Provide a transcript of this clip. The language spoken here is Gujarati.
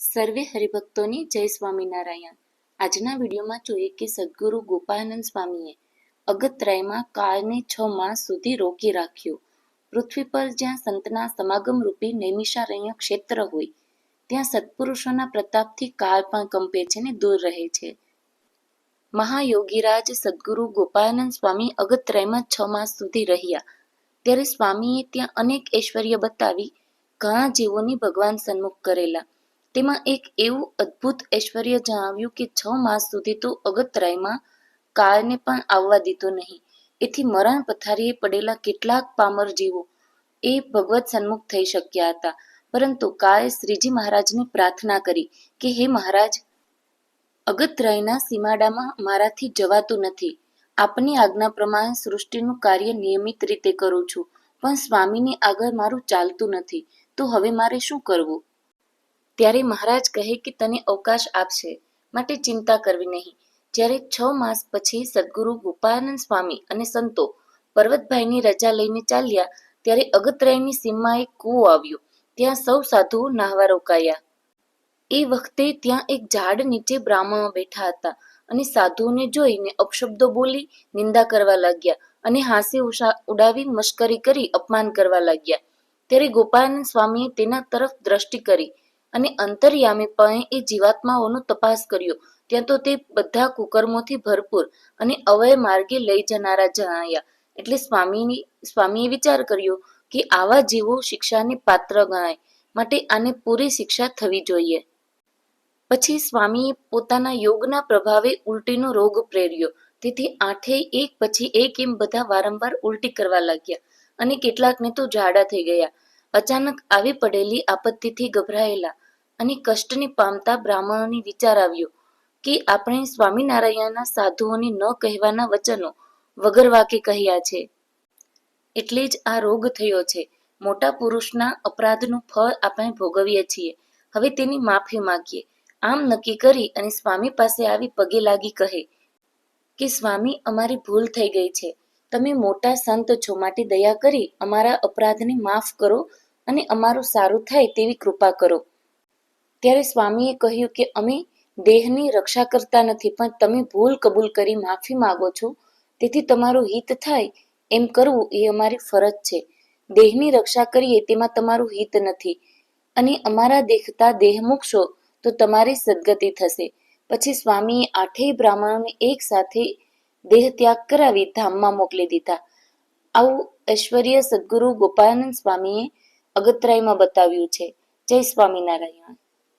સર્વે હરિભક્તોની જય સ્વામિનારાયણ। આજના વિડીયોમાં જોઈએ કે સદગુરુ ગોપાળાનંદ સ્વામીએ અગત્યમાં કાળને 6 માસ સુધી રોકી રાખ્યો। પૃથ્વી પર જ્યાં સંતના સમાગમ રૂપી નૈમિષારણ્ય ક્ષેત્ર હોય ત્યાં સત્પુરુષોના પ્રતાપથી કાળ પણ કંપે છે ને દૂર રહે છે। મહાયોગીરાજ સદગુરુ ગોપાળાનંદ સ્વામી અગત્યમાં 6 માસ સુધી રહ્યા ત્યારે સ્વામીએ ત્યાં અનેક ઐશ્વર્ય બતાવી ઘણા જીવોની ભગવાન સન્મુખ કરેલા। તેમાં એક એવું અદ્ભુત ઐશ્વર્ય જણાવ્યું કે 6 માસ સુધી તો અગત્યમાં કાળને પણ આવવા દીધો નહીં। એથી મરણ પથારીએ પડેલા કેટલાક પામર જીવો એ ભગવત સન્મુખ થઈ શક્યા હતા, પરંતુ કાળે શ્રીજી મહારાજને પ્રાર્થના કરી કે હે મહારાજ, અગત્યના સીમાડામાં મારાથી જવાતું નથી। આપની આજ્ઞા પ્રમાણે સૃષ્ટિનું કાર્ય નિયમિત રીતે કરું છું, પણ સ્વામીની આગળ મારું ચાલતું નથી, તો હવે મારે શું કરવું? ત્યારે મહારાજ કહે કે તને અવકાશ આપશે, માટે ચિંતા કરવી નહીં। જ્યારે 6 માસ પછી સદગુરુ ગોપાળાનંદ સ્વામી અને સંતો પર્વતભાઈની રજા લઈને ચાલ્યા ત્યારે અગત્યની સીમમાં એક કૂવો આવ્યો। ત્યાં સૌ સાધુઓ નાહવા રોકાયા। એ વખતે ત્યાં એક ઝાડ નીચે બ્રાહ્મણો બેઠા હતા અને સાધુઓને જોઈને અપશબ્દો બોલી નિંદા કરવા લાગ્યા અને હાસ્ય ઉડાવી મશ્કરી કરી અપમાન કરવા લાગ્યા। ત્યારે ગોપાળાનંદ સ્વામીએ તેના તરફ દ્રષ્ટિ કરી અને અંતર્યામીપણે એ જીવાત્માઓનો તપાસ કર્યો ત્યાં તો તે બધા કુકર્મોથી ભરપૂર અને અવય માર્ગે લઈ જનારા જણાયા। એટલે સ્વામીએ વિચાર કર્યો કે આવા જીવો શિક્ષાને પાત્ર ગણાય, માટે આને પૂરી શિક્ષા થવી જોઈએ। પછી સ્વામીએ પોતાના યોગના પ્રભાવે ઉલટીનો રોગ પ્રેર્યો, તેથી આઠેય એક પછી એક એમ બધા વારંવાર ઉલટી કરવા લાગ્યા અને કેટલાકને તો ઝાડા થઈ ગયા। અચાનક આવી પડેલી આપત્તિથી ગભરાયેલા અને કષ્ટને પામતા બ્રાહ્મણોને વિચાર આવ્યો કે આપણે સ્વામિનારાયણના સાધુઓને ન કહેવાના વચનો વગર વાકે કહ્યા છે, એટલે જ આ રોગ થયો છે। મોટા પુરુષના અપરાધનું ફળ આપણે ભોગવીએ છીએ, હવે તેની માફી માંગીએ। આમ નક્કી કરી અને સ્વામી પાસે આવી પગે લાગી કહે કે સ્વામી, અમારી ભૂલ થઈ ગઈ છે, તમે મોટા સંત છો, માટે દયા કરી અમારા અપરાધને માફ કરો અને અમારું સારું થાય તેવી કૃપા કરો। ત્યારે સ્વામીએ કહ્યું કે અમે દેહની રક્ષા કરતા નથી, પણ તમે ભૂલ કબૂલ કરી માફી માગો છો, તેથી તમારું હિત થાય એમ કરવું એ અમારી ફરજ છે। દેહની રક્ષા કરીએ તેમાં તમારું હિત નથી, અને અમારા દેખતા દેહ મૂકશો તો તમારી સદગતિ થશે। પછી સ્વામીએ આઠેય બ્રાહ્મણોને એક સાથે દેહ ત્યાગ કરાવી ધામમાં મોકલી દીધા। આવું ઐશ્વર્ય સદગુરુ ગોપાળાનંદ સ્વામીએ અગત્યમાં બતાવ્યું છે। જય સ્વામિનારાયણ।